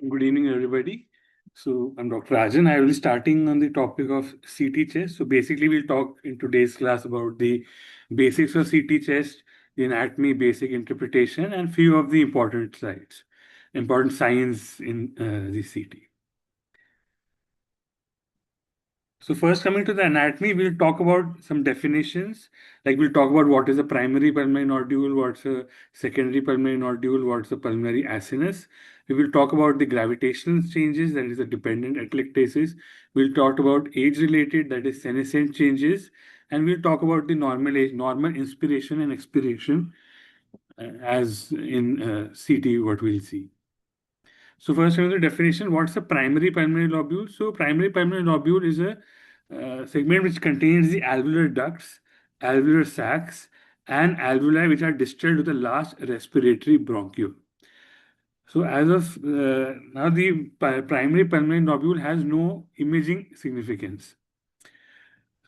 Good evening, everybody. So I'm Dr. Rajan. I will be starting on the topic of CT chest. So basically, we'll talk in today's class about the basics of CT chest, the anatomy, basic interpretation, and few of the important slides, important signs in the CT. So first, coming to the anatomy, we'll talk about some definitions. Like we'll talk about what is a primary pulmonary nodule, what's a secondary pulmonary nodule, what's a pulmonary acinus. We will talk about the gravitational changes, that is the dependent atelectasis. We'll talk about age-related, that is senescent changes, and we'll talk about the normal age, normal inspiration and expiration, as in CT, what we'll see. So first, the definition. What's a primary pulmonary lobule? So primary pulmonary lobule is a segment which contains the alveolar ducts, alveolar sacs, and alveoli which are distal to the last respiratory bronchiole. So as of now, the primary pulmonary lobule has no imaging significance.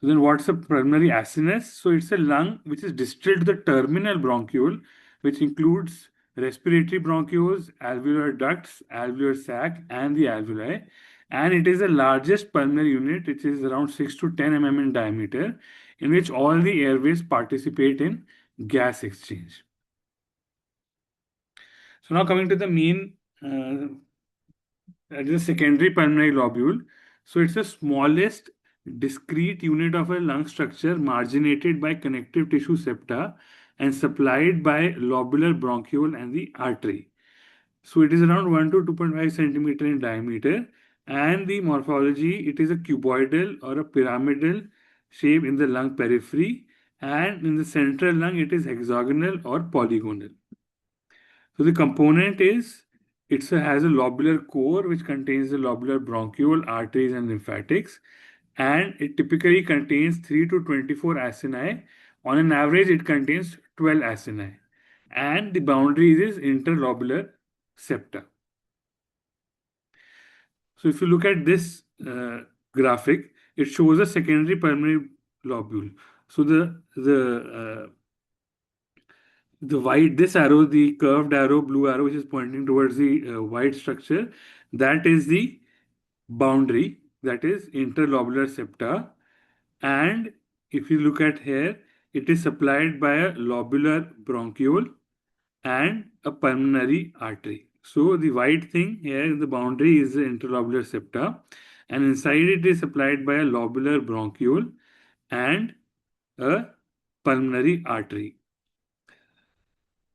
So then what's a pulmonary acinus? So it's a lung which is distal to the terminal bronchiole, which includes respiratory bronchioles, alveolar ducts, alveolar sac, and the alveoli. And it is the largest pulmonary unit, which is around 6 to 10 mm in diameter, in which all the airways participate in gas exchange. So now coming to the main, that is a secondary pulmonary lobule. So it's the smallest discrete unit of a lung structure marginated by connective tissue septa and supplied by lobular bronchiole and the artery. So it is around 1 to 2.5 centimeter in diameter, and the morphology, it is a cuboidal or a pyramidal shape in the lung periphery, and in the central lung it is hexagonal or polygonal. So the component is has a lobular core which contains the lobular bronchiole, arteries, and lymphatics, and it typically contains 3 to 24 acini. On an average, it contains 12 acini, and the boundary is interlobular septa. So if you look at this graphic, it shows a secondary pulmonary lobule. So the white, this arrow, the curved arrow, blue arrow, which is pointing towards the white structure, that is the boundary, that is interlobular septa. And if you look at here, it is supplied by a lobular bronchiole and a pulmonary artery. So the white thing here in the boundary is the interlobular septa, and inside it is supplied by a lobular bronchiole and a pulmonary artery.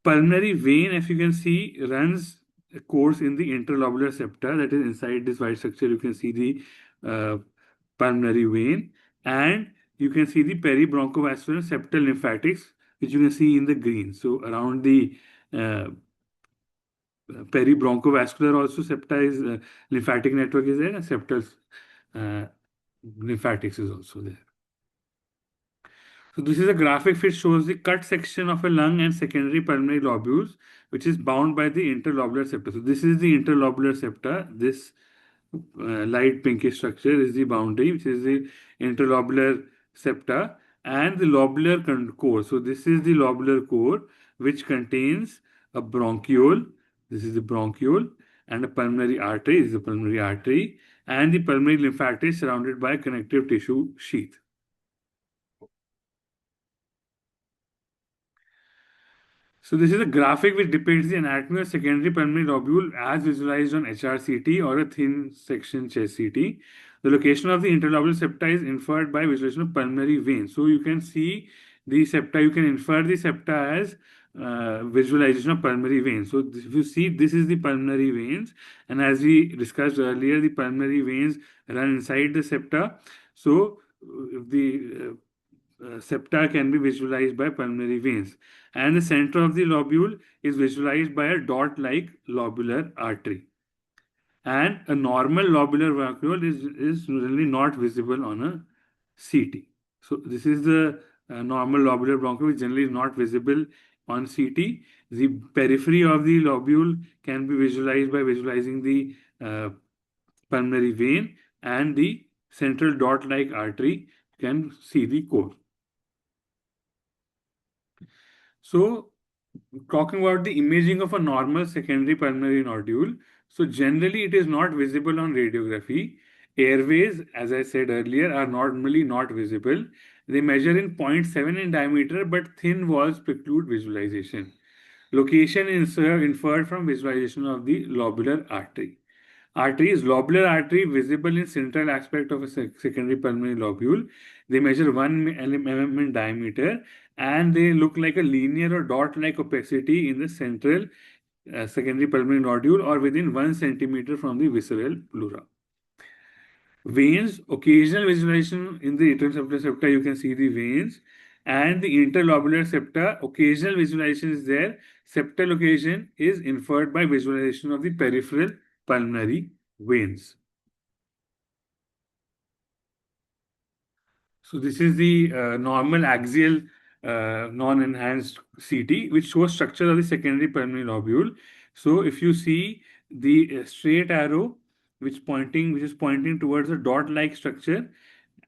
Pulmonary vein, if you can see, runs a course in the interlobular septa, that is inside this white structure. You can see the pulmonary vein, and you can see the peribronchovascular septal lymphatics, which you can see in the green. So around the peribronchovascular also septa is lymphatic network is there, and septal lymphatics is also there. So this is a graphic which shows the cut section of a lung and secondary pulmonary lobules, which is bound by the interlobular septa. So this is the interlobular septa. This light pinkish structure is the boundary, which is the interlobular septa, and the lobular core. So this is the lobular core, which contains a bronchiole. This is the bronchiole, and a pulmonary artery. This is the pulmonary artery, and the pulmonary lymphatic surrounded by a connective tissue sheath. So this is a graphic which depicts the anatomy of secondary pulmonary lobule as visualized on HRCT or a thin section chest CT. The location of the interlobular septa is inferred by visualization of pulmonary veins. So you can see the septa, you can infer the septa as visualization of pulmonary veins. So if you see, this is the pulmonary veins, and as we discussed earlier, the pulmonary veins run inside the septa. So the septa can be visualized by pulmonary veins, and the center of the lobule is visualized by a dot-like lobular artery. And a normal lobular vacuole is really not visible on a CT. So this is the normal lobular bronchiole, which generally is not visible on CT. The periphery of the lobule can be visualized by visualizing the pulmonary vein, and the central dot-like artery can see the core. So Talking about the imaging of a normal secondary pulmonary nodule, so generally it is not visible on radiography. Airways, as I said earlier, are normally not visible. They measure in zero point 0.7 in diameter, but thin walls preclude visualization. Location is inferred from visualization of the lobular artery. Artery is lobular artery visible in central aspect of a secondary pulmonary lobule. They measure 1 mm in diameter and they look like a linear or dot-like opacity in the central secondary pulmonary nodule or within 1 centimeter from the visceral pleura. Veins, occasional visualization in the atrial septa, you can see the veins, and the interlobular septa, occasional visualization is there. Septal location is inferred by visualization of the peripheral pulmonary veins. So this is the normal axial non-enhanced CT, which shows structure of the secondary pulmonary lobule. So if you see the straight arrow, which is pointing towards a dot-like structure,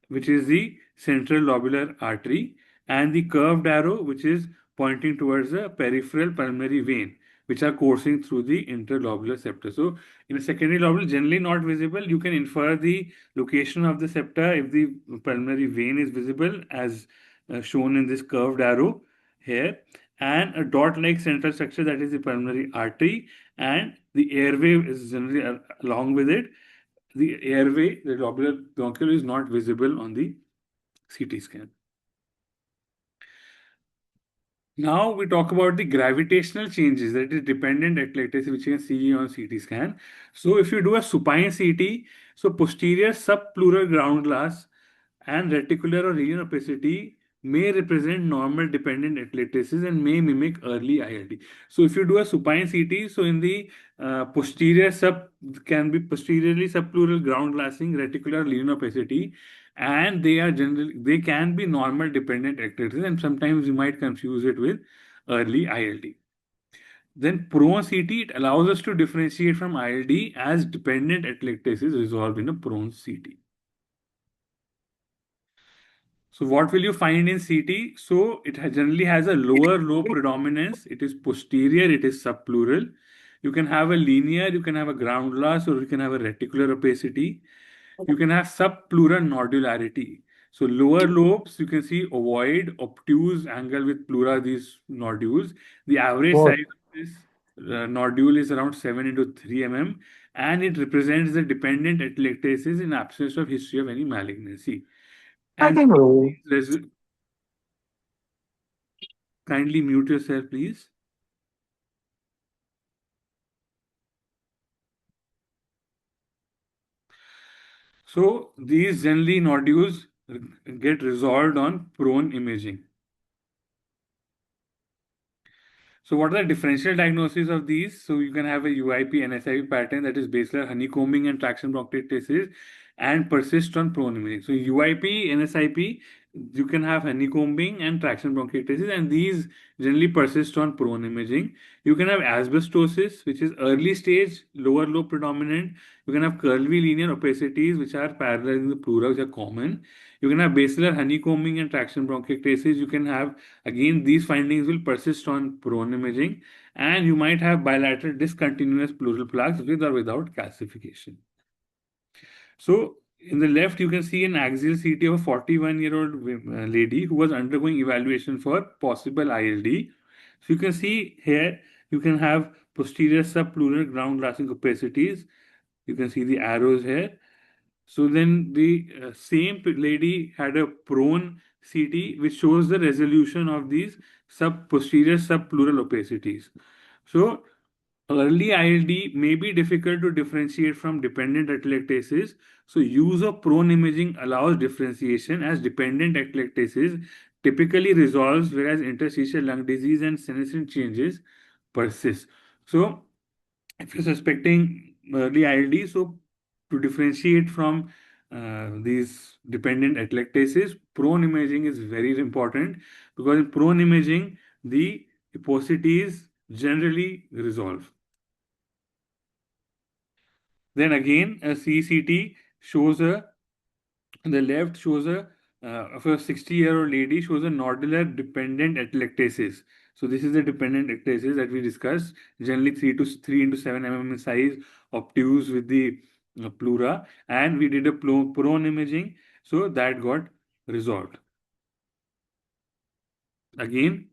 which is the central lobular artery, and the curved arrow, which is pointing towards the peripheral pulmonary vein, which are coursing through the interlobular septa. So, in a secondary lobule, generally not visible, you can infer the location of the septa if the pulmonary vein is visible, as shown in this curved arrow here, and a dot-like central structure that is the pulmonary artery, and the airway is generally along with it. The airway, the lobular bronchiole, is not visible on the CT scan. Now we talk about the gravitational changes, that is dependent eclecticity, which you can see on CT scan. So if you do a supine CT, so posterior subpleural ground glass and reticular or region opacity may represent normal dependent atelectasis and may mimic early ILD. So if you do a supine CT, so in the posterior sub can be posteriorly subpleural ground glassing, reticular lesion opacity, and they can be normal dependent atelectasis, and sometimes you might confuse it with early ILD. Then prone CT, it allows us to differentiate from ILD as dependent atelectasis resolved in a prone CT. So what will you find in CT? So it generally has a lower lobe predominance. It is posterior, it is subpleural. You can have a linear, you can have a ground glass, or you can have a reticular opacity. You can have subpleural nodularity. So lower lobes, you can see ovoid, obtuse angle with pleura, these nodules. The average What? size of this nodule is around 7 into 3 mm, and it represents the dependent atelectasis in absence of history of any malignancy. I And can roll. kindly mute yourself, please. So these generally nodules get resolved on prone imaging. So what are the differential diagnoses of these? So you can have a UIP NSIP pattern, that is basilar honeycombing and traction bronchiectasis, and persist on prone imaging. So UIP, NSIP, you can have honeycombing and traction bronchiectasis, and these generally persist on prone imaging. You can have asbestosis, which is early stage, lower lobe predominant. You can have curvy linear opacities, which are parallel in the pleura, which are common. You can have basilar honeycombing and traction bronchiectasis. You can have, again, these findings will persist on prone imaging, and you might have bilateral discontinuous pleural plaques with or without calcification. So, in the left, you can see an axial CT of a 41-year-old lady who was undergoing evaluation for possible ILD. So, you can see here, you can have posterior subpleural ground glassing opacities. You can see the arrows here. So then the same lady had a prone CT which shows the resolution of these posterior subpleural opacities. So early ILD may be difficult to differentiate from dependent atelectasis. So use of prone imaging allows differentiation, as dependent atelectasis typically resolves, whereas interstitial lung disease and senescent changes persist. So if you're suspecting early ILD, so to differentiate from these dependent atelectasis, prone imaging is very important, because in prone imaging, the opacity generally resolve. Then again, a CCT shows a, on the left shows a of a 60-year-old lady shows a nodular dependent atelectasis. So this is the dependent ectasis that we discussed, generally 3 into 7 mm in size, obtuse with the pleura, and we did a prone imaging, so that got resolved. Again,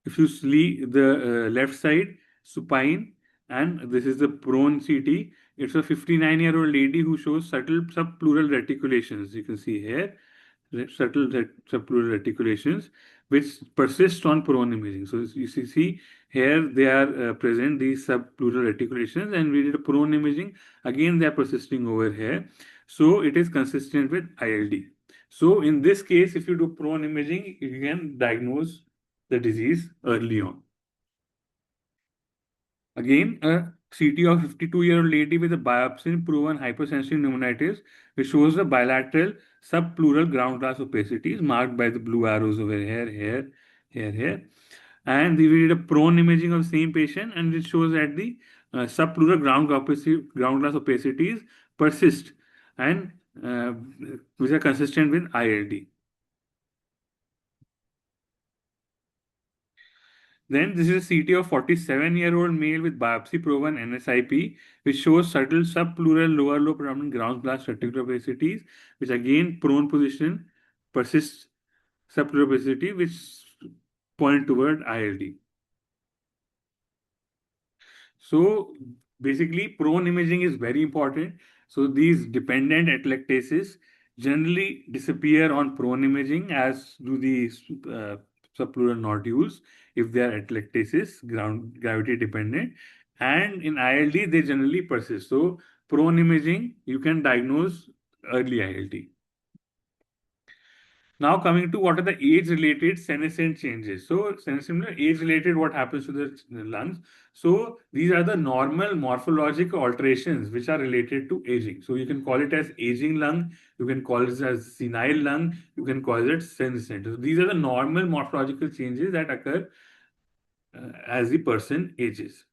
if you see the left side supine, and this is the prone CT, it's a 59-year-old lady who shows subtle subpleural reticulations. You can see here subtle subpleural reticulations which persist on prone imaging. So you see here they are present, these subpleural reticulations, and we did a prone imaging. Again, they are persisting over here. So it is consistent with ILD. So in this case, if you do prone imaging, you can diagnose the disease early on. Again, a CT of 52-year-old lady with a biopsy-proven hypersensitive pneumonitis, which shows the bilateral subpleural ground glass opacities marked by the blue arrows over here. And we did a prone imaging of the same patient, and it shows that the subpleural ground glass opacities persist and which are consistent with ILD. Then this is a CT of 47-year-old male with biopsy-proven NSIP, which shows subtle subpleural lower lobe predominant ground glass reticular opacities, which again prone position persists subpleural opacity, which point toward ILD. So basically, prone imaging is very important. So these dependent atelectasis generally disappear on prone imaging, as do the subpleural nodules if they are atelectasis, ground gravity dependent. And in ILD, they generally persist. So prone imaging, you can diagnose early ILD. Now coming to what are the age-related senescent changes. So similar age-related, what happens to the lungs? So these are the normal morphologic alterations which are related to aging. So you can call it as aging lung, you can call it as senile lung, you can call it senescent. So these are the normal morphological changes that occur as the person ages.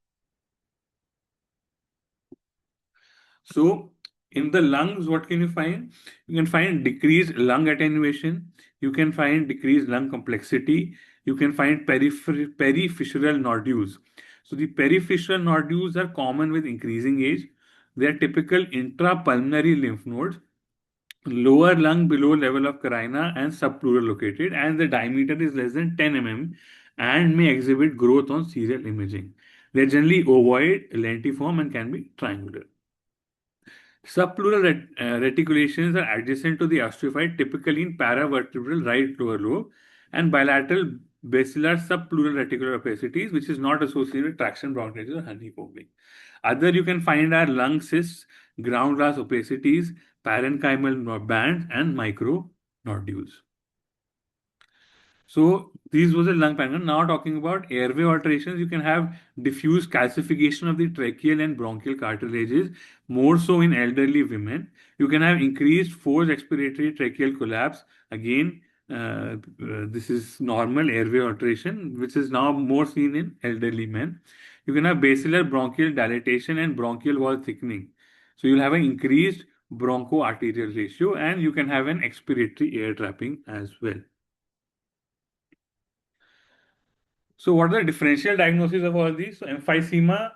So in the lungs, what can you find? You can find decreased lung attenuation. You can find decreased lung complexity. You can find periphyseal nodules. So the periphyseal nodules are common with increasing age. They are typical intrapulmonary lymph nodes, lower lung below level of carina and subpleural located, and the diameter is less than 10 mm and may exhibit growth on serial imaging. They are generally ovoid, lentiform, and can be triangular. Subpleural reticulations are adjacent to the osteophyte, typically in paravertebral right lower lobe, and bilateral basilar subpleural reticular opacities, which is not associated with traction bronchitis or honeycombing. Other you can find are lung cysts, ground glass opacities, parenchymal bands, and micro nodules. So these was a lung panel. Now talking about airway alterations, you can have diffuse calcification of the tracheal and bronchial cartilages, more so in elderly women. You can have increased forced expiratory tracheal collapse. Again, this is normal airway alteration, which is now more seen in elderly men. You can have basilar bronchial dilatation and bronchial wall thickening. So you'll have an increased bronchoarterial ratio, and you can have an expiratory air trapping as well. So what are the differential diagnosis of all these? So emphysema,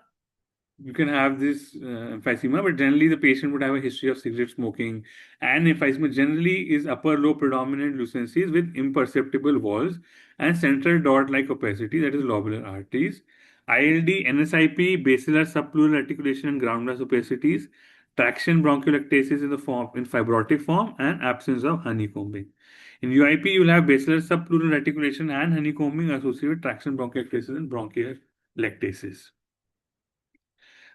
you can have this emphysema, but generally the patient would have a history of cigarette smoking. And emphysema generally is upper lobe predominant lucencies with imperceptible walls and central dot-like opacity, that is lobular arteries. ILD, NSIP, basilar subpleural articulation and ground glass opacities, traction bronchiectasis in fibrotic form, and absence of honeycombing. In UIP, you will have basilar subpleural reticulation and honeycombing associated with traction bronchiectasis and bronchiectasis.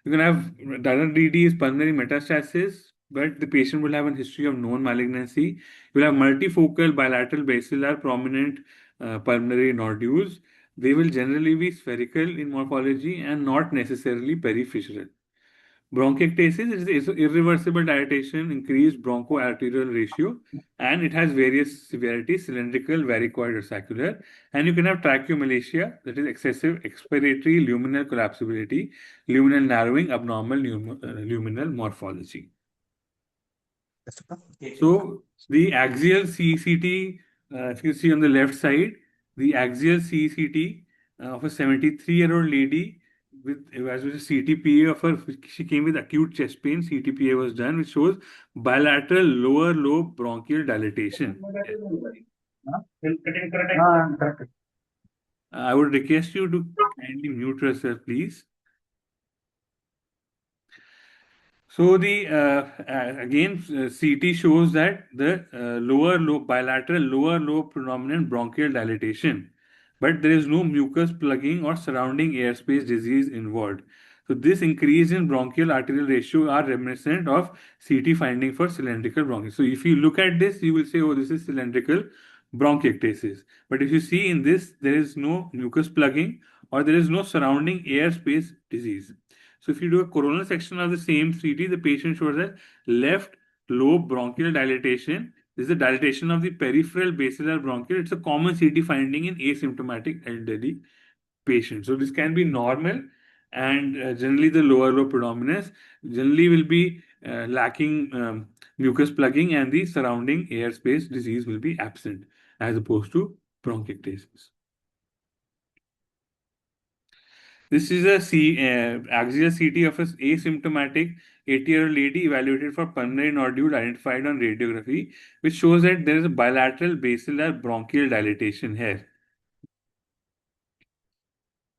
You can have the DD is pulmonary metastasis, but the patient will have a history of known malignancy. You will have multifocal bilateral basilar prominent pulmonary nodules. They will generally be spherical in morphology and not necessarily periphyseal. Bronchiectasis is irreversible dilatation, increased bronchoarterial ratio, and it has various severities, cylindrical, varicoid, or saccular. And you can have tracheomalacia, that is excessive expiratory luminal collapsibility, luminal narrowing, abnormal luminal morphology. So the axial CCT, if you see on the left side, the axial CCT of a 73-year-old lady with as with a CTPA of her, she came with acute chest pain. CTPA was done, which shows bilateral lower lobe bronchial dilatation. I would request you to kindly mute yourself, please. So the again CT shows that the lower lobe bilateral lower lobe predominant bronchial dilatation, but there is no mucus plugging or surrounding airspace disease involved. So this increase in bronchial arterial ratio are reminiscent of CT finding for cylindrical bronchitis. So if you look at this, you will say, oh, this is cylindrical bronchiectasis. But if you see in this, there is no mucus plugging or there is no surrounding airspace disease. So if you do a coronal section of the same CT, the patient shows a left lobe bronchial dilatation. This is the dilatation of the peripheral basilar bronchial. It's a common CT finding in asymptomatic elderly patients. So this can be normal, and generally the lower lobe predominance generally will be lacking mucus plugging, and the surrounding airspace disease will be absent as opposed to bronchiectasis. This is a axial CT of an asymptomatic 80-year-old lady evaluated for pulmonary nodule identified on radiography, which shows that there is a bilateral basilar bronchial dilatation here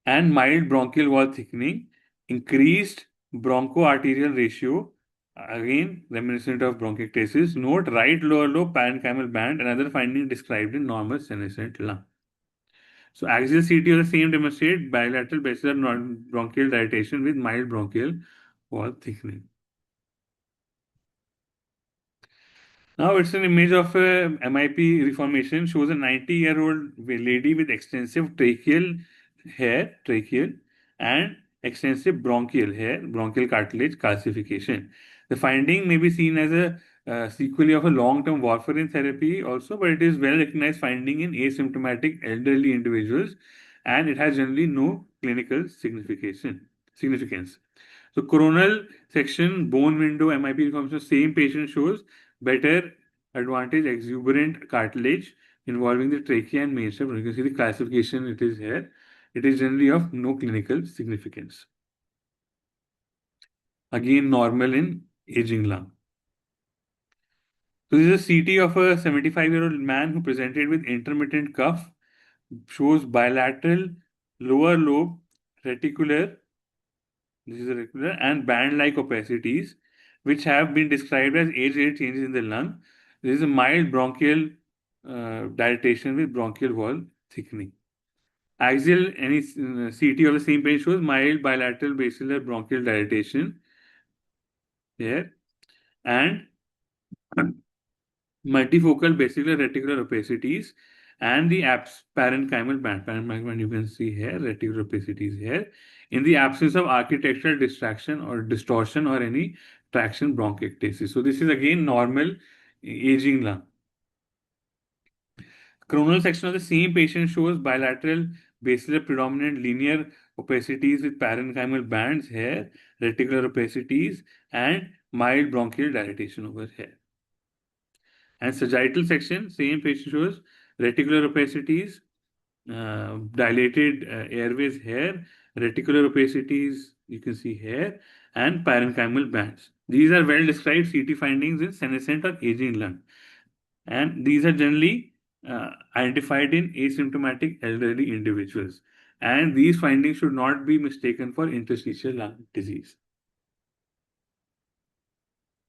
and mild bronchial wall thickening, increased bronchoarterial ratio, again reminiscent of bronchiectasis. Note right lower lobe parenchymal band, another finding described in normal senescent lung. So axial CT of the same demonstrate bilateral basilar bronchial dilatation with mild bronchial wall thickening. Now it's an image of a MIP reformation, shows a 90-year-old lady with extensive tracheal and extensive bronchial hair, bronchial cartilage calcification. The finding may be seen as a sequelae of a long-term warfarin therapy also, but it is well recognized finding in asymptomatic elderly individuals, and it has generally no clinical significance. So coronal section, bone window, MIP reformation, same patient shows better advantage exuberant cartilage involving the trachea and main stem. You can see the classification it is here. It is generally of no clinical significance. Again, normal in aging lung. So this is a CT of a 75-year-old man who presented with intermittent cough, shows bilateral lower lobe reticular, this is a reticular, and band-like opacities, which have been described as age-related changes in the lung. There is a mild bronchial dilatation with bronchial wall thickening. Axial CT of the same patient shows mild bilateral basilar bronchial dilatation here and multifocal basilar reticular opacities and the parenchymal band. Parenchymal band you can see here, reticular opacities here, in the absence of architectural distraction or distortion or any traction bronchiectasis. So this is again normal aging lung. Coronal section of the same patient shows bilateral basilar predominant linear opacities with parenchymal bands here, reticular opacities, and mild bronchial dilatation over here. And sagittal section, same patient shows reticular opacities, dilated airways here, reticular opacities you can see here, and parenchymal bands. These are well described CT findings in senescent or aging lung, and these are generally identified in asymptomatic elderly individuals. And these findings should not be mistaken for interstitial lung disease.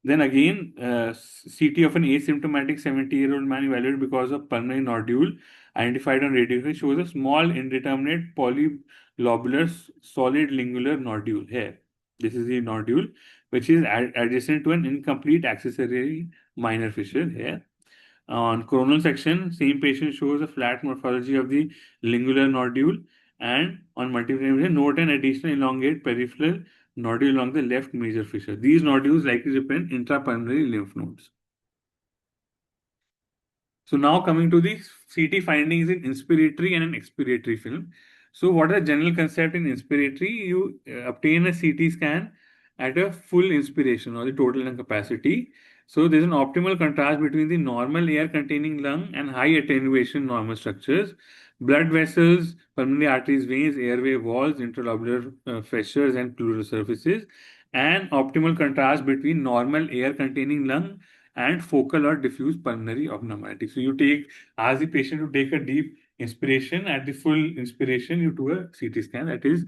Then again, CT of an asymptomatic 70-year-old man evaluated because of pulmonary nodule identified on radiography shows a small indeterminate polylobular solid lingular nodule here. This is the nodule which is adjacent to an incomplete accessory minor fissure here. On coronal section, same patient shows a flat morphology of the lingular nodule, and on multiple imaging, note an additional elongate peripheral nodule along the left major fissure. These nodules likely represent intrapulmonary lymph nodes. So now coming to the CT findings in inspiratory and an expiratory film. So what are the general concept in inspiratory? You obtain a CT scan at a full inspiration or the total lung capacity. So there's an optimal contrast between the normal air containing lung and high attenuation normal structures. Blood vessels, pulmonary arteries, veins, airway walls, interlobular fissures, and pleural surfaces, and optimal contrast between normal air-containing lung and focal or diffuse pulmonary abnormality. So you ask the patient to take a deep inspiration. At the full inspiration, you do a CT scan that is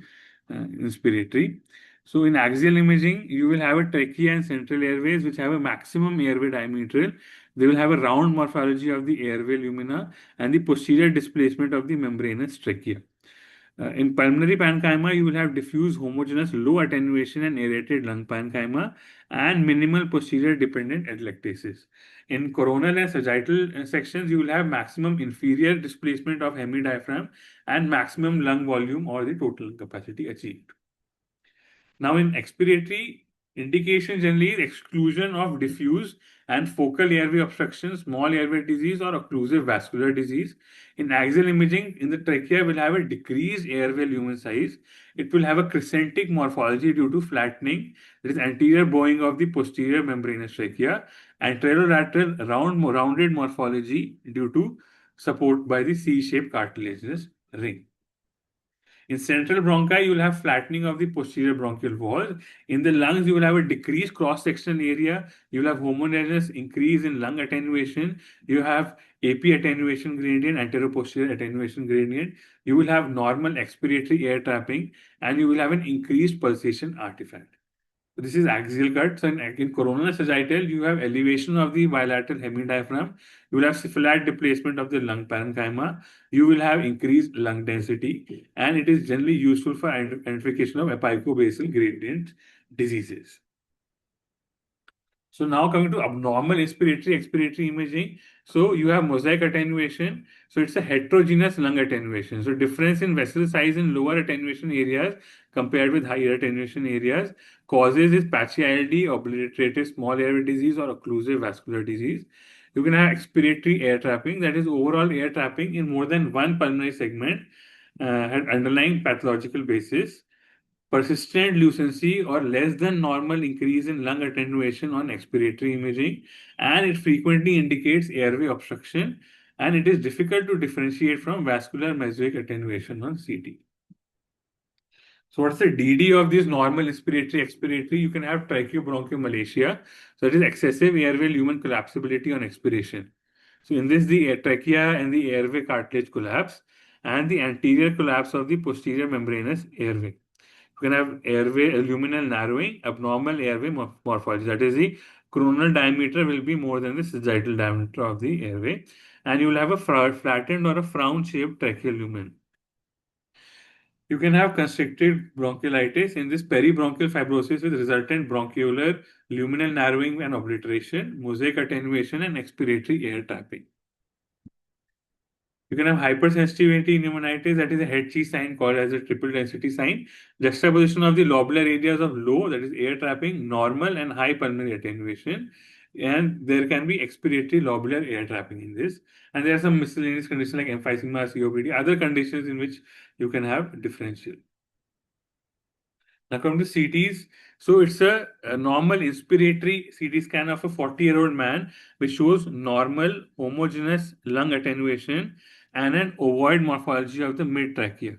inspiratory. So in axial imaging, you will have a trachea and central airways which have a maximum airway diameter. They will have a round morphology of the airway lumina and the posterior displacement of the membranous trachea. In pulmonary parenchyma, you will have diffuse, homogeneous, low attenuation and aerated lung parenchyma and minimal posterior dependent atelectasis. In coronal and sagittal sections, you will have maximum inferior displacement of hemidiaphragm and maximum lung volume or the total lung capacity achieved. Now, in expiratory, indication generally is exclusion of diffuse and focal airway obstruction, small airway disease, or occlusive vascular disease. In axial imaging, in the trachea will have a decreased airway lumen size. It will have a crescentic morphology due to flattening. There is anterior bowing of the posterior membranous trachea, anterolateral rounded morphology due to support by the C-shaped cartilaginous ring. In central bronchi, you will have flattening of the posterior bronchial wall. In the lungs, you will have a decreased cross-sectional area. You will have homogeneous increase in lung attenuation. You have AP attenuation gradient, anteroposterior attenuation gradient. You will have normal expiratory air trapping, and you will have an increased pulsation artifact. This is axial cut. So in coronal sagittal, you have elevation of the bilateral hemidiaphragm. You will have flat displacement of the lung parenchyma. You will have increased lung density, and it is generally useful for identification of apicobasal gradient diseases. So now coming to abnormal expiratory imaging. So you have mosaic attenuation. So it's a heterogeneous lung attenuation. So difference in vessel size in lower attenuation areas compared with higher attenuation areas causes is patchy ILD, obliterative small airway disease, or occlusive vascular disease. You can have expiratory air trapping, that is overall air trapping in more than one pulmonary segment, had underlying pathological basis. Persistent lucency or less than normal increase in lung attenuation on expiratory imaging, and it frequently indicates airway obstruction, and it is difficult to differentiate from vascular mesoic attenuation on CT. So what's the DD of this normal expiratory? You can have tracheobronchomalacia. So that is excessive airway lumen collapsibility on expiration. So in this, the trachea and the airway cartilage collapse and the anterior collapse of the posterior membranous airway. You can have airway luminal narrowing, abnormal airway morphology. That is, the coronal diameter will be more than the sagittal diameter of the airway, and you will have a flattened or a frown-shaped tracheal lumen. You can have constricted bronchiolitis in this peribronchial fibrosis with resultant bronchiolar luminal narrowing and obliteration, mosaic attenuation, and expiratory air trapping. You can have hypersensitivity pneumonitis, that is a head cheese sign called as a triple density sign. Juxtaposition of the lobular areas of low, that is air trapping, normal and high pulmonary attenuation. And there can be expiratory lobular air trapping in this. And there are some miscellaneous conditions like emphysema, COPD, other conditions in which you can have differential. Now come to CTs. So it's a normal inspiratory CT scan of a 40-year-old man which shows normal homogeneous lung attenuation and an ovoid morphology of the mid trachea.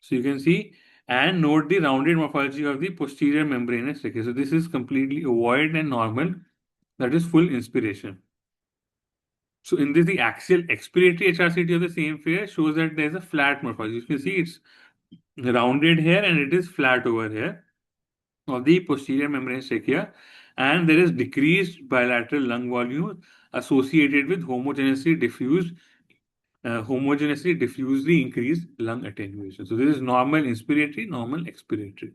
So you can see and note the rounded morphology of the posterior membranous trachea. So this is completely ovoid and normal. That is full inspiration. So in this, the axial expiratory HRCT of the same phase shows that there is a flat morphology. You can see it's rounded here and it is flat over here of the posterior membranous trachea, and there is decreased bilateral lung volume associated with homogeneously diffusely increased lung attenuation. So this is normal inspiratory, normal expiratory.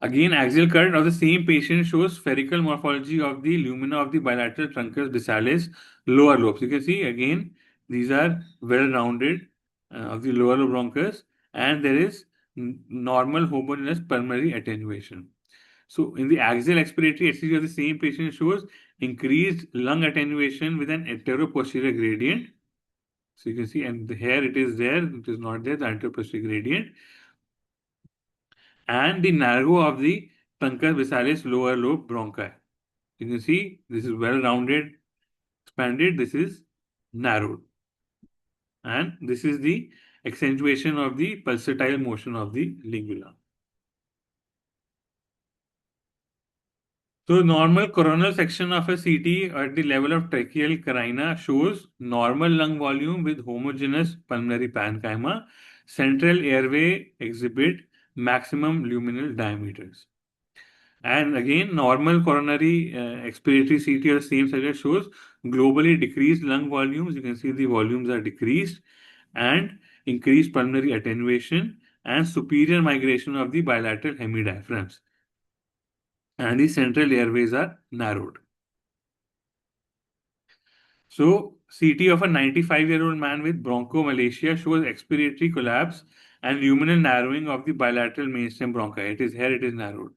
Again, axial cut of the same patient shows spherical morphology of the lumina of the bilateral truncus dissalis lower lobes. You can see again, these are well rounded of the lower lobe bronchus, and there is normal homogeneous pulmonary attenuation. So in the axial expiratory HCG of the same patient shows increased lung attenuation with an anteroposterior gradient. So you can see, and here it is there, it is not there, the anteroposterior gradient. And the narrow of the truncus bissalis lower lobe bronchi. You can see this is well rounded, expanded. This is narrowed. And this is the accentuation of the pulsatile motion of the lingula. So normal coronal section of a CT at the level of tracheal carina shows normal lung volume with homogeneous pulmonary parenchyma. Central airway exhibit maximum luminal diameters. And again, normal coronary expiratory CT or same subject shows globally decreased lung volumes. You can see the volumes are decreased and increased pulmonary attenuation and superior migration of the bilateral hemidiaphragms. And the central airways are narrowed. So, CT of a 95-year-old man with bronchomalacia shows expiratory collapse and luminal narrowing of the bilateral mainstem bronchi. It is here, it is narrowed.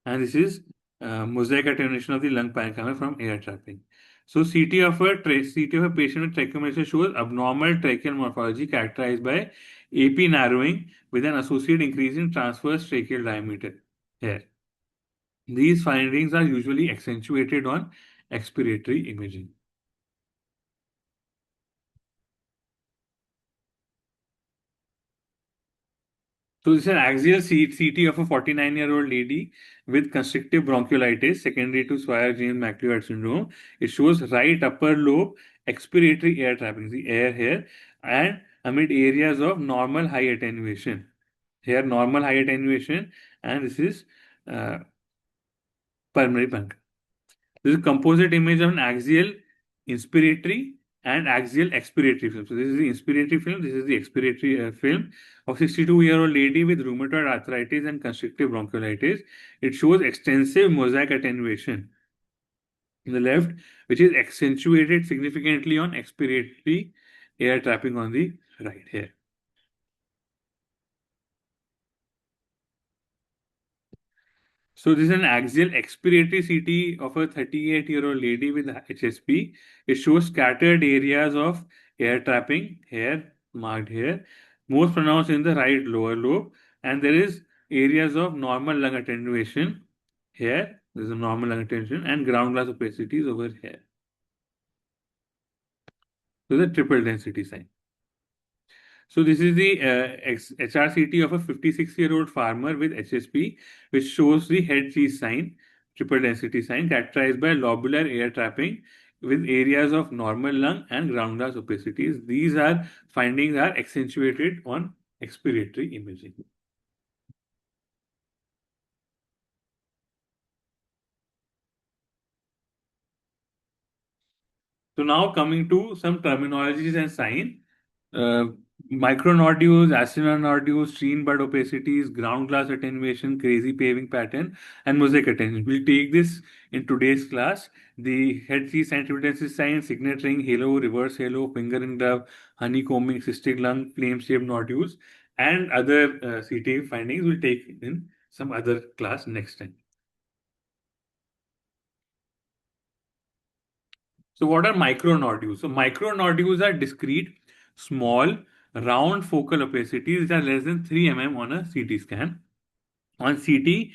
And this is mosaic attenuation of the lung parenchyma from air trapping. So, CT of a patient with tracheomalacia shows abnormal tracheal morphology characterized by AP narrowing with an associated increase in transverse tracheal diameter. Here. These findings are usually accentuated on expiratory imaging. So this is an axial CT of a 49-year-old lady with constrictive bronchiolitis secondary to Swyer-James McLeod syndrome. It shows right upper lobe expiratory air trapping, the air here, and amid areas of normal high attenuation. Here, normal high attenuation, and this is uh, pulmonary parenchyma. This is a composite image of an axial inspiratory and axial expiratory film. So this is the inspiratory film, this is the expiratory film of 62-year-old lady with rheumatoid arthritis and constrictive bronchiolitis. It shows extensive mosaic attenuation in the left, which is accentuated significantly on expiratory air trapping on the right here. So this is an axial expiratory CT of a 38-year-old lady with HSP. It shows scattered areas of air trapping here, marked here, most pronounced in the right lower lobe, and there is areas of normal lung attenuation here. There's a normal lung attenuation and ground glass opacities over here. So the triple density sign. So this is the HRCT of a 56-year-old farmer with HSP, which shows the head cheese sign, triple density sign, characterized by lobular air trapping with areas of normal lung and ground glass opacities. These are findings are accentuated on expiratory imaging. So now coming to some terminologies and sign. Uh, Micronodules, acinar nodules, stream bud opacities, ground glass attenuation, crazy paving pattern, and mosaic attenuation. We'll take this in today's class. The head C scientific sign, signet ring, halo, reverse halo, finger and glove, honeycombing, cystic lung, flame-shaped nodules, and other CT findings we'll take in some other class next time. So what are micronodules? So micronodules are discrete, small, round focal opacities which are less than 3 mm on a CT scan. On CT,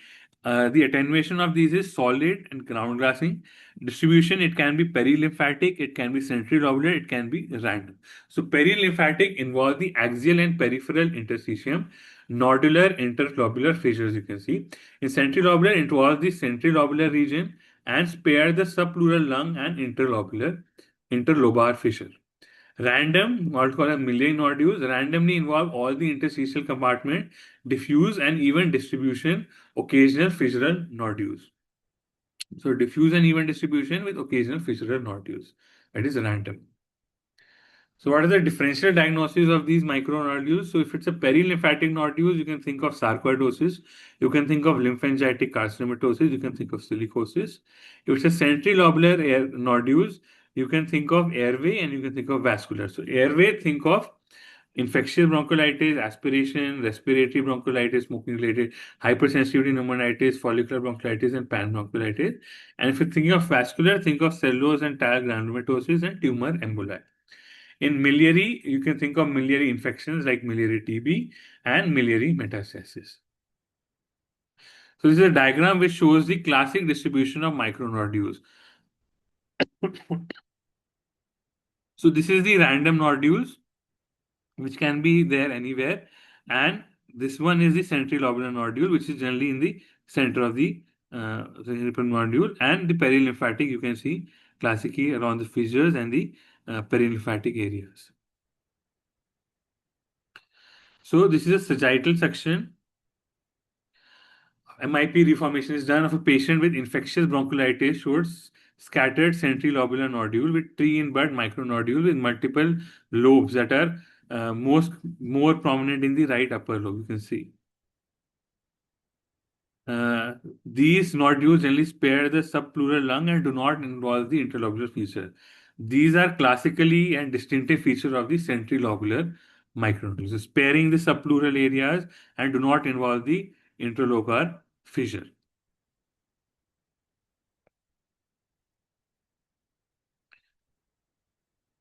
the attenuation of these is solid and ground glassing. Distribution, it can be perilymphatic, it can be centrilobular, it can be random. So perilymphatic involves the axial and peripheral interstitium, nodular interlobular fissures you can see. In centrilobular, it involves the centrilobular region and spare the subpleural lung and interlobar fissure. Random, what called as miliary nodules, randomly involve all the interstitial compartment, diffuse and even distribution, occasional fissural nodules. So diffuse and even distribution with occasional fissural nodules. That is random. So what are the differential diagnoses of these micronodules? So if it's a perilymphatic nodule, you can think of sarcoidosis. You can think of lymphangitic carcinomatosis. You can think of silicosis. If it's a centrilobular nodules, you can think of airway and you can think of vascular. So airway, think of infectious bronchiolitis, aspiration, respiratory bronchiolitis, smoking-related, hypersensitivity pneumonitis, follicular bronchiolitis, and panbronchiolitis. And if you're thinking of vascular, think of cellulose and tire granulomatosis and tumor emboli. In miliary, you can think of miliary infections like miliary TB and miliary metastasis. So this is a diagram which shows the classic distribution of micronodules. So this is the random nodules, which can be there anywhere. And this one is the centrilobular nodule, which is generally in the center of the nodule, and the perilymphatic, you can see classically around the fissures and the perilymphatic areas. So this is a sagittal section. MIP reformation is done of a patient with infectious bronchiolitis, shows scattered centrilobular nodule with tree in bud micronodule with multiple lobes that are most more prominent in the right upper lobe. You can see. Uh, these nodules generally spare the subpleural lung and do not involve the interlobular feature. These are classically and distinctive feature of the centrilobular micronodules, so sparing the subpleural areas and do not involve the interlobar fissure.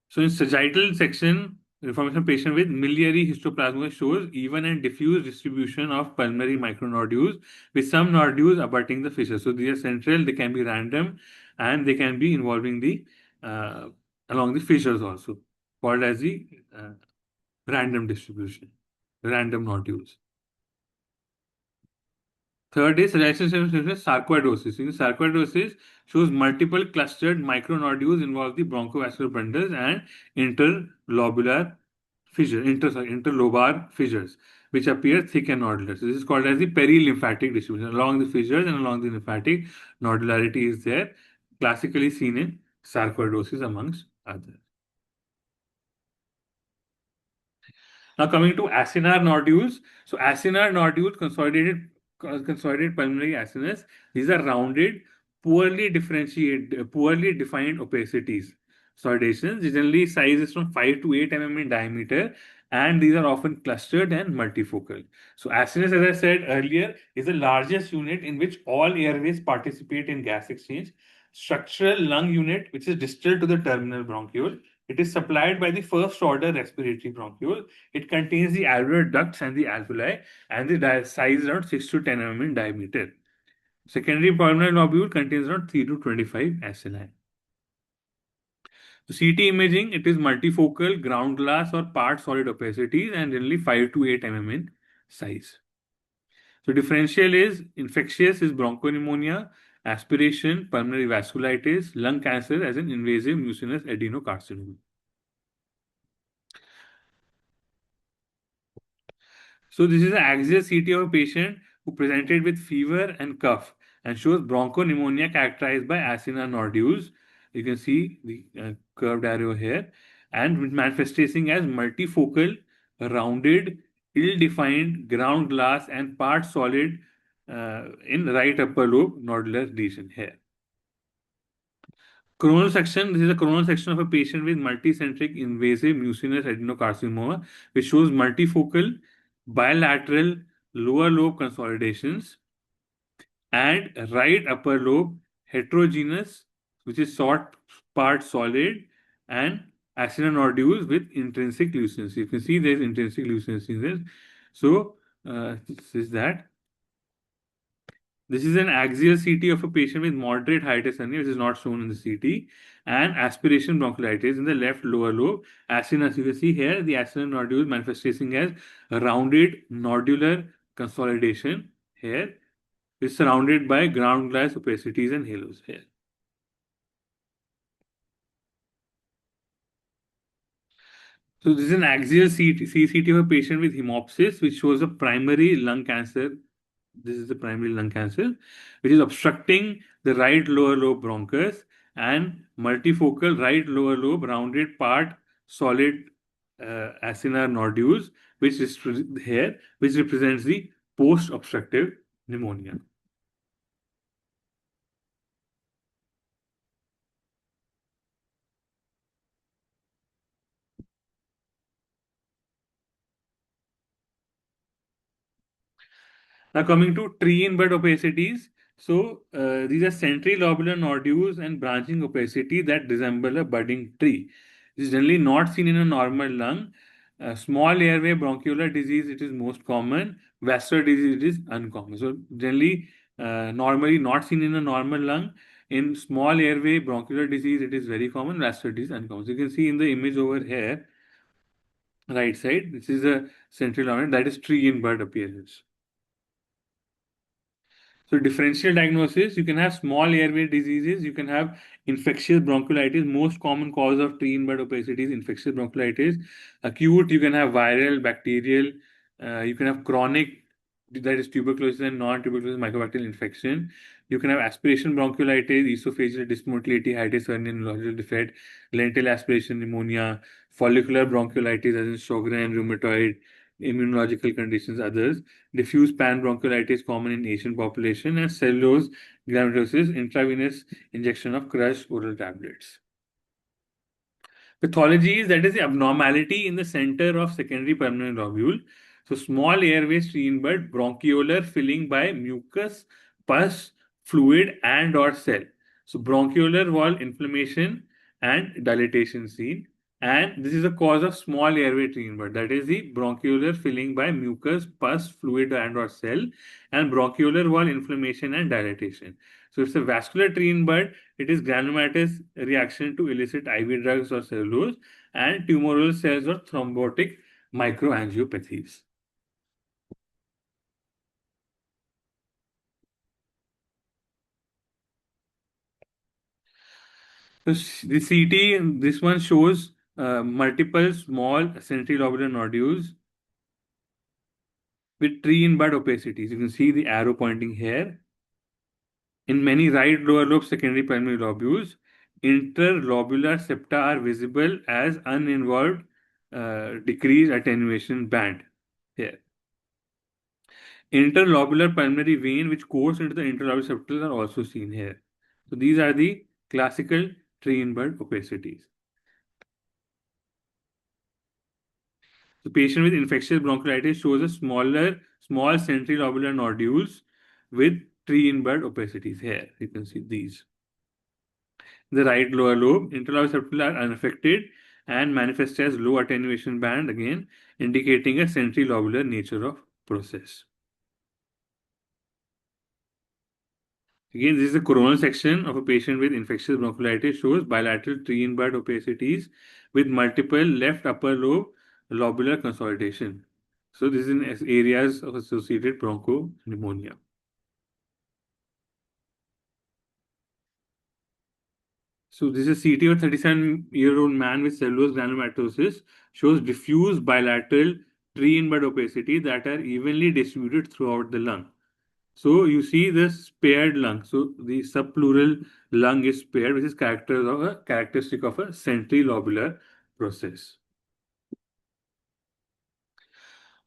So in sagittal section, reformation patient with miliary histoplasma shows even and diffuse distribution of pulmonary micronodules, with some nodules abutting the fissure. So these are central, they can be random, and they can be involving the uh, along the fissures also, called as the uh, random distribution, random nodules. Third is sarcoidosis. In sarcoidosis shows multiple clustered micronodules involve the bronchovascular bundles and interlobular fissures, interlobar fissures, which appear thick and nodular. So this is called as the perilymphatic distribution. Along the fissures and along the lymphatic, nodularity is there, classically seen in sarcoidosis amongst others. Now coming to acinar nodules. So acinar nodules, consolidated pulmonary acinus. These are rounded, poorly defined opacities. Soldations generally sizes from 5 to 8 mm in diameter, and these are often clustered and multifocal. So acinus, as I said earlier, is the largest unit in which all airways participate in gas exchange. Structural lung unit, which is distal to the terminal bronchiole. It is supplied by the first order respiratory bronchiole. It contains the alveolar ducts and the alveoli, and the size around 6 to 10 mm in diameter. Secondary pulmonary lobule contains around 3 to 25 acini. So CT imaging, it is multifocal, ground glass or part solid opacities and generally 5 to 8 mm in size. So differential is infectious is bronchopneumonia, aspiration, pulmonary vasculitis, lung cancer as an invasive mucinous adenocarcinoma. So this is an axial CT of a patient who presented with fever and cough and shows bronchopneumonia characterized by acinar nodules. You can see the curved arrow here, and with manifesting as multifocal, rounded, ill-defined ground glass and part solid in right upper lobe nodular lesion here. Coronal section. This is a coronal section of a patient with multicentric invasive mucinous adenocarcinoma, which shows multifocal, bilateral lower lobe consolidations and right upper lobe heterogeneous, which is short part solid, and acinar nodules with intrinsic lucency. You can see there is intrinsic lucency there. So this is that. This is an axial CT of a patient with moderate hiatus hernia, which is not shown in the CT, and aspiration bronchiolitis in the left lower lobe. As you can see here, the acinar nodule manifesting as a rounded nodular consolidation here is surrounded by ground glass opacities and halos here. So this is an axial CCT of a patient with hemopsis, which shows a primary lung cancer. This is the primary lung cancer, which is obstructing the right lower lobe bronchus and multifocal right lower lobe rounded part solid acinar nodules, which is here, which represents the post-obstructive pneumonia. Now coming to tree in bud opacities. So these are centrilobular nodules and branching opacity that resemble a budding tree. This is generally not seen in a normal lung. Small airway bronchiolar disease, it is most common. Vascular disease, it is uncommon. So generally, normally not seen in a normal lung. In small airway bronchial disease, it is very common. Vascular disease uncommon. So you can see in the image over here, right side, this is a central organ that is tree in bird appearance. So differential diagnosis, you can have small airway diseases, you can have infectious bronchiolitis. Most common cause of tree in bird obesity is infectious bronchiolitis. Acute, you can have viral, bacterial, you can have chronic, that is tuberculosis and non-tuberculosis mycobacterial infection. You can have aspiration bronchiolitis, esophageal dysmotility, hiatus hernia, neurological defect, lentil aspiration pneumonia, follicular bronchiolitis as in Sjogren, rheumatoid, immunological conditions, others. Diffuse panbronchiolitis common in Asian population, and cellulose granulomatosis, intravenous injection of crushed oral tablets. Pathology is that is the abnormality in the center of secondary pulmonary lobule. So small airway stream-bud bronchiolar filling by mucus, pus, fluid, and or cell. So bronchiolar wall inflammation and dilatation seen. And this is a cause of small airway stream-bud. That is the bronchiolar filling by mucus, pus, fluid, and or cell, and bronchiolar wall inflammation and dilatation. So it's a vascular stream-bud. It is granulomatous reaction to illicit IV drugs or cellulose and tumoral cells or thrombotic microangiopathies. So the CT, this one shows multiple small centrilobular nodules with tree in bud opacities. You can see the arrow pointing here. In many right lower lobe secondary pulmonary lobules, interlobular septa are visible as uninvolved decreased attenuation band here. Interlobular pulmonary vein which course into the interlobular sepals are also seen here. So these are the classical tree in bud opacities. The patient with infectious bronchiolitis shows a small centrilobular nodules with tree in bud opacities here. You can see these. The right lower lobe, interlobular sepals are unaffected and manifest as low attenuation band, again indicating a centrilobular nature of process. Again, this is the coronal section of a patient with infectious bronchiolitis, shows bilateral tree in bud opacities with multiple left upper lobe lobular consolidation. So this is in areas of associated bronchopneumonia. So this is CT of 37-year-old man with cellulose granulomatosis, shows diffuse bilateral tree in bud opacity that are evenly distributed throughout the lung. So you see this paired lung. So the subpleural lung is paired, which is characteristic of a centrilobular process.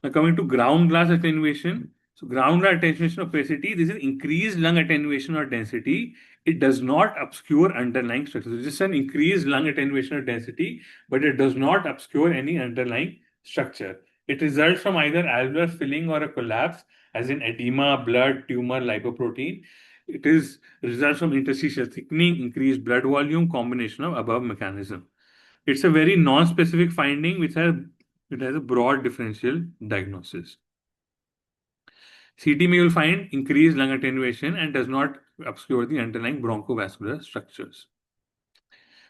Now coming to ground glass attenuation. So ground glass attenuation opacity, this is increased lung attenuation or density. It does not obscure underlying structure. So this is an increased lung attenuation or density, but it does not obscure any underlying structure. It results from either alveolar filling or a collapse, as in edema, blood, tumor, lipoprotein. It is results from interstitial thickening, increased blood volume, combination of above mechanism. It's a very non-specific finding which has a broad differential diagnosis. CT may will find increased lung attenuation and does not obscure the underlying bronchovascular structures.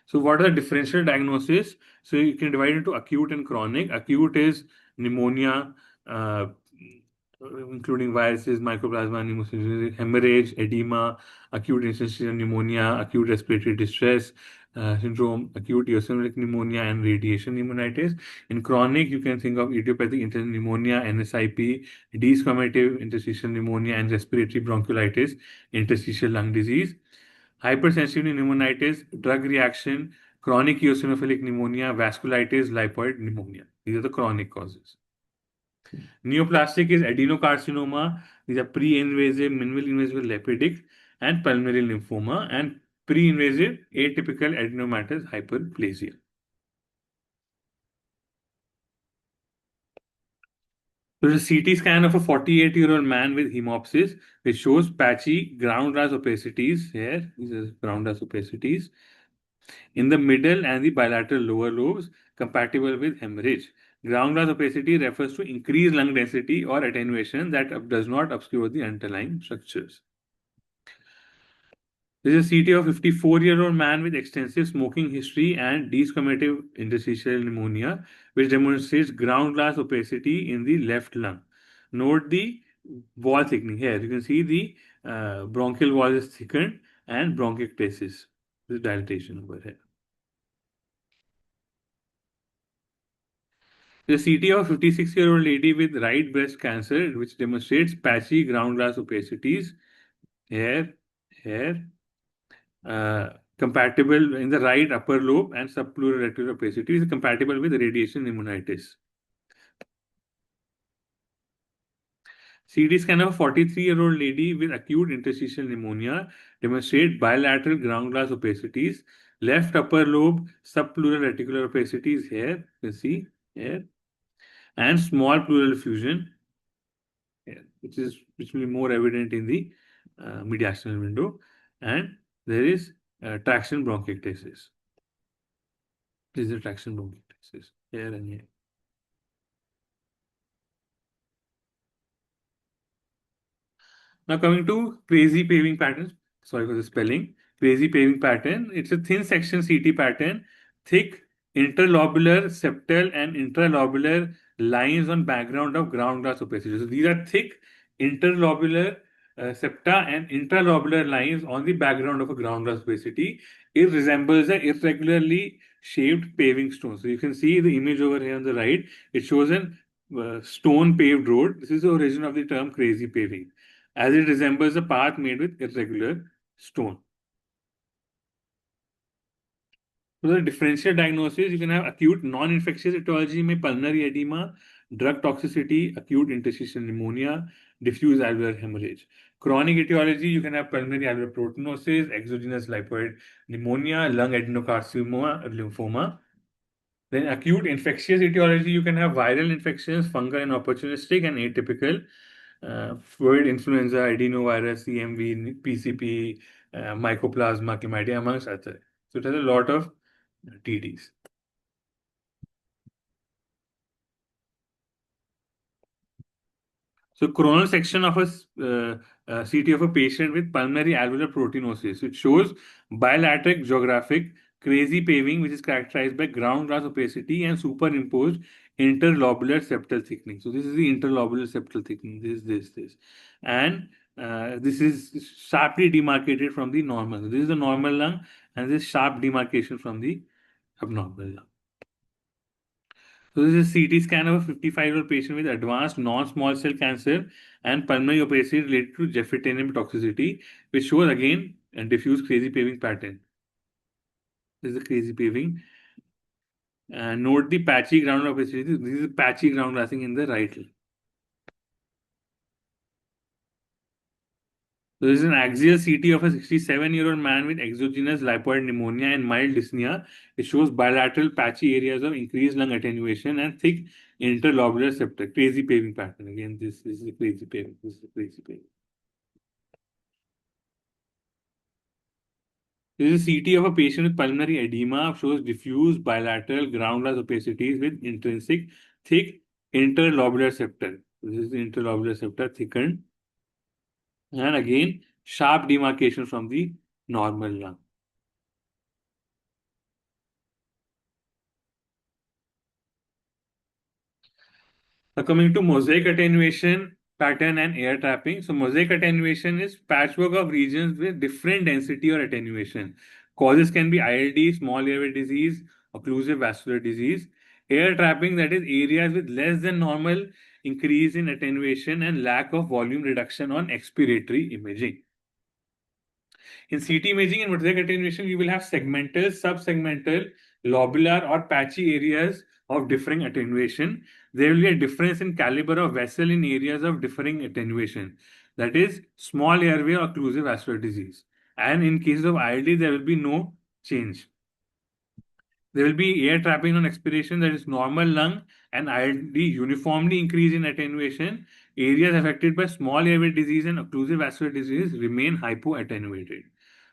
So what are the differential diagnosis? So you can divide into acute and chronic. Acute is pneumonia, including viruses, mycoplasma, pneumocystis, hemorrhage, edema, acute interstitial pneumonia, acute respiratory distress syndrome, acute eosinophilic pneumonia, and radiation pneumonitis. In chronic, you can think of idiopathic interstitial pneumonia, NSIP, desquamative interstitial pneumonia, and respiratory bronchiolitis, interstitial lung disease. Hypersensitivity pneumonitis, drug reaction, chronic eosinophilic pneumonia, vasculitis, lipoid pneumonia. These are the chronic causes. Neoplastic is adenocarcinoma. These are pre-invasive, minimal invasive lipidic, and pulmonary lymphoma, and pre-invasive atypical adenomatous hyperplasia. There's a CT scan of a 48-year-old man with hemopsis, which shows patchy ground glass opacities here. These are ground glass opacities in the middle and the bilateral lower lobes, compatible with hemorrhage. Ground glass opacity refers to increased lung density or attenuation that does not obscure the underlying structures. There is a CT of 54-year-old man with extensive smoking history and desquamative interstitial pneumonia, which demonstrates ground glass opacity in the left lung. Note the wall thickening here. You can see the bronchial wall is thickened and bronchiectasis. This dilatation over here. The CT of 56-year-old lady with right breast cancer, which demonstrates patchy ground glass opacities here, here, compatible in the right upper lobe and subpleural reticular opacity is compatible with radiation pneumonitis. CT scan of a 43-year-old lady with acute interstitial pneumonia demonstrate bilateral ground glass opacities. Left upper lobe subpleural reticular opacities here, you can see here, and small pleural effusion here, which will be more evident in the mediastinal window, and there is traction bronchiectasis. This is the traction bronchiectasis here and here. Now coming to crazy paving patterns. Sorry for the spelling. Crazy paving pattern. It's a thin section CT pattern, thick interlobular, septal, and intralobular lines on background of ground glass opacity. So these are thick interlobular septa and intralobular lines on the background of a ground glass opacity. It resembles an irregularly shaped paving stone. So you can see the image over here on the right. It shows an stone paved road. This is the origin of the term crazy paving, as it resembles a path made with irregular stone. So the differential diagnosis, you can have acute non-infectious etiology में pulmonary edema, drug toxicity, acute interstitial pneumonia, diffuse alveolar hemorrhage. Chronic etiology, you can have pulmonary alveolar proteinosis, exogenous lipoid pneumonia, lung adenocarcinoma, lymphoma. Then acute infectious etiology, you can have viral infections, fungal and opportunistic and atypical. Fluid influenza, adenovirus, CMV, PCP, mycoplasma, chlamydia, amongst others. So it has a lot of TDs. So coronal section of a CT of a patient with pulmonary alveolar proteinosis. It shows bilateral geographic crazy paving, which is characterized by ground glass opacity and superimposed interlobular septal thickening. So this is the interlobular septal thickening. This. And this is sharply demarcated from the normal. This is the normal lung, and this sharp demarcation from the abnormal lung. So this is a CT scan of a 55-year-old patient with advanced non-small cell cancer and pulmonary opacity related to gefitinib toxicity, which shows again a diffuse crazy paving pattern. This is the crazy paving. Note the patchy ground opacity. This is patchy ground glassing in the right. So this is an axial CT of a 67-year-old man with exogenous lipoid pneumonia and mild dyspnea. It shows bilateral patchy areas of increased lung attenuation and thick interlobular septa. Crazy paving pattern. Again, this is a crazy paving. This is a crazy paving. This is a CT of a patient with pulmonary edema. Shows diffuse bilateral ground glass opacities with intrinsic thick interlobular septa. This is the interlobular septa thickened. And again, sharp demarcation from the normal lung. Now coming to mosaic attenuation pattern and air trapping. So mosaic attenuation is patchwork of regions with different density or attenuation. Causes can be ILD, small airway disease, occlusive vascular disease. Air trapping, that is areas with less than normal increase in attenuation and lack of volume reduction on expiratory imaging. In CT imaging and mosaic attenuation, you will have segmental, subsegmental, lobular, or patchy areas of differing attenuation. There will be a difference in caliber of vessel in areas of differing attenuation. That is small airway or occlusive vascular disease. And in cases of ILD, there will be no change. There will be air trapping on expiration, that is normal lung and ILD uniformly increase in attenuation. Areas affected by small airway disease and occlusive vascular disease remain hypoattenuated.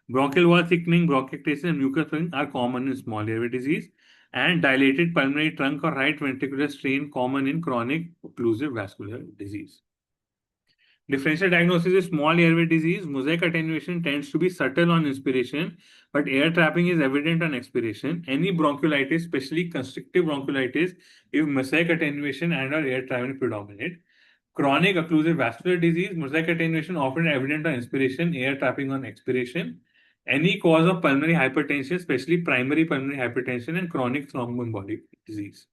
Bronchial wall thickening, bronchiectasis, and mucus filling are common in small airway disease, and dilated pulmonary trunk or right ventricular strain common in chronic occlusive vascular disease. Differential diagnosis is small airway disease. Mosaic attenuation tends to be subtle on inspiration, but air trapping is evident on expiration. Any bronchiolitis, especially constrictive bronchiolitis, if mosaic attenuation and/or air trapping predominate. Chronic occlusive vascular disease, mosaic attenuation often evident on inspiration, air trapping on expiration. Any cause of pulmonary hypertension, especially primary pulmonary hypertension and chronic thromboembolic disease.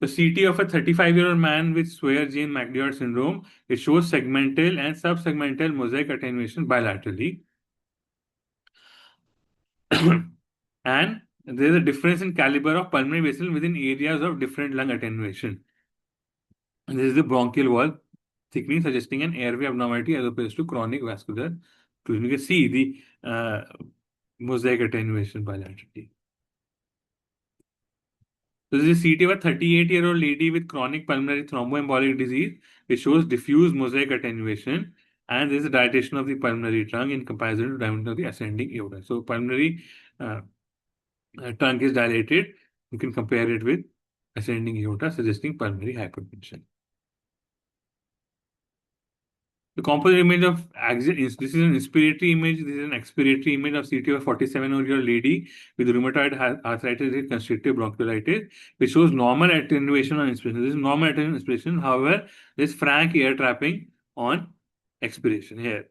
The CT of a 35-year-old man with Swyer-Jain-McDiarmid syndrome, it shows segmental and subsegmental mosaic attenuation bilaterally. And there is a difference in caliber of pulmonary vessel within areas of different lung attenuation. And this is the bronchial wall thickening, suggesting an airway abnormality as opposed to chronic vascular occlusion. You can see the mosaic attenuation bilaterally. So this is a CT of a 38-year-old lady with chronic pulmonary thromboembolic disease, which shows diffuse mosaic attenuation, and there is a dilatation of the pulmonary trunk in comparison to diameter of the ascending aorta. So pulmonary trunk is dilated. You can compare it with ascending aorta, suggesting pulmonary hypertension. The composite image of axial, this is an inspiratory image, this is an expiratory image of CT of a 47-year-old lady with rheumatoid arthritis with constrictive bronchiolitis, which shows normal attenuation on inspiration. This is normal attenuation on inspiration. However, there is frank air trapping on expiration here.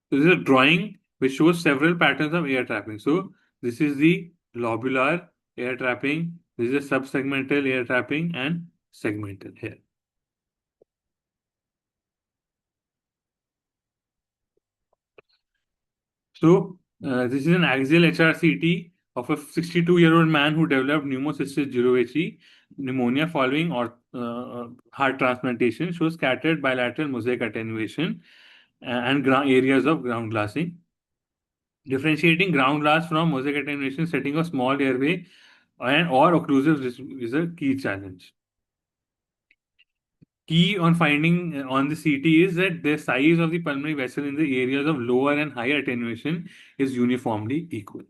So this is a drawing which shows several patterns of air trapping. So this is the lobular air trapping, this is a subsegmental air trapping and segmental here. So, this is an axial HRCT of a 62-year-old man who developed pneumocystis jirovecii pneumonia following heart transplantation, shows scattered bilateral mosaic attenuation and areas of ground glassing. Differentiating ground glass from mosaic attenuation setting of small airway and or occlusive is a key challenge. Key on finding on the CT is that the size of the pulmonary vessel in the areas of lower and higher attenuation is uniformly equal.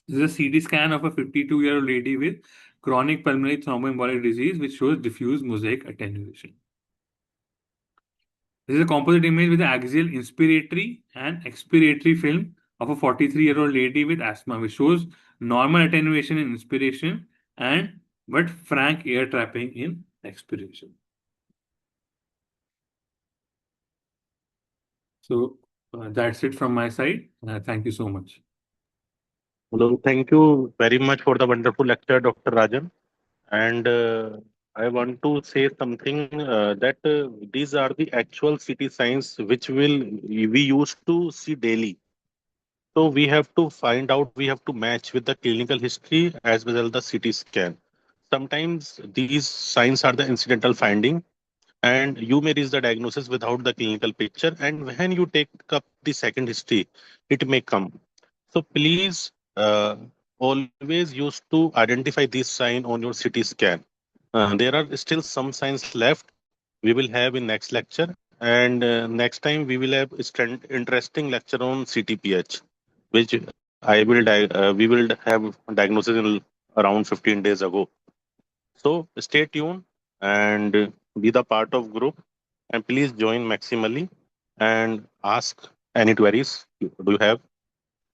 This is a CT scan of a 52-year-old lady with chronic pulmonary thromboembolic disease, which shows diffuse mosaic attenuation. This is a composite image with the axial inspiratory and expiratory film of a 43-year-old lady with asthma, which shows normal attenuation in inspiration and but frank air trapping in expiration. So that's it from my side. Thank you so much. Hello, thank you very much for the wonderful lecture, Dr. Rajan. And I want to say something that these are the actual city signs which we used to see daily. So we have to find out, we have to match with the clinical history as well as the CT scan. Sometimes these signs are the incidental finding, and you may reach the diagnosis without the clinical picture. And when you take up the second history, it may come. So please always use to identify this sign on your CT scan. There are still some signs left we will have in next lecture, and next time we will have a interesting lecture on CTPH, which we will have diagnosis in around 15 days ago. So stay tuned and be the part of group, and please join maximally and ask any queries do you have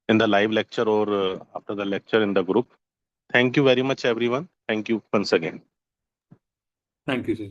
in the live lecture or after the lecture in the group. Thank you very much, everyone. Thank you once again. Thank you, sir.